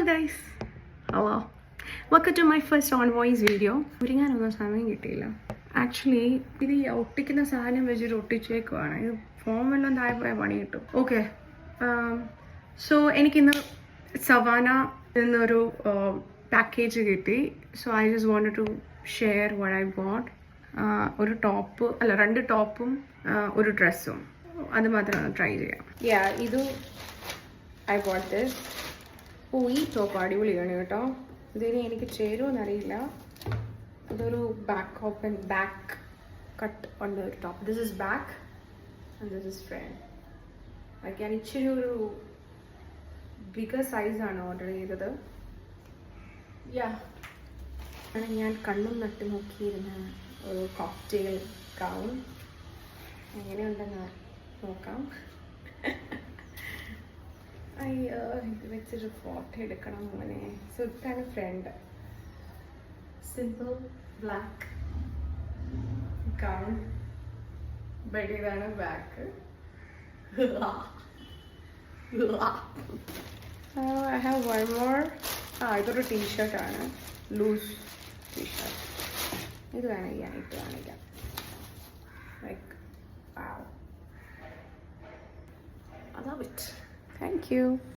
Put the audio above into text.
Guys, hello, welcome to my first on voice video. ഒരുങ്ങാനൊന്നും സമയം കിട്ടിയില്ല. Actually ഇത് ഈ ഒട്ടിക്കുന്ന സാധനം വെച്ചിട്ട് ഒട്ടിച്ചേക്കുവാണ്. ഇത് ഫോം വല്ലതും താഴെ പോയാൽ പണി കിട്ടും. ഓക്കെ, സോ എനിക്കിന്ന് സവാന എന്നൊരു പാക്കേജ് കിട്ടി. So I just wanted to share what I bought. ഒരു ടോപ്പ് അല്ല, 2 ടോപ്പും ഒരു ഡ്രസ്സും. അത് മാത്രമാണ് ട്രൈ ചെയ്യാം. ഇത് ഐ ബോട്ട് ദിസ്. ഈ ടോപ്പ് അടിപൊളിയാണ് കേട്ടോ. ഇതിന് എനിക്ക് ചേരുമെന്നറിയില്ല. ഇതൊരു ബാക്ക് കട്ട് ഉണ്ട് ഒരു top. This is back and this is front. ഞാൻ ഇച്ചിരി ഒരു ബിഗർ സൈസാണ് ഓർഡർ ചെയ്തത്. ഞാൻ കണ്ണും നട്ട് നോക്കിയിരുന്ന ഒരു കോക്ടെയിൽ ഗൗൺ എങ്ങനെയുണ്ടെന്ന് നോക്കാം. ഇത് വെച്ചൊരു ഫോട്ടോ എടുക്കണം അങ്ങനെ. സോ ഇതാണ് front, simple black gown. But ഇതാണ് back. I have one more. ഇതൊരു ടീഷർട്ടാണ്, ലൂസ് ടീഷർട്ട്. ഇത് വേണമെങ്കിൽ ഞാൻ ഇട്ട് കാണിക്കാം. Like wow. I love it. Thank you.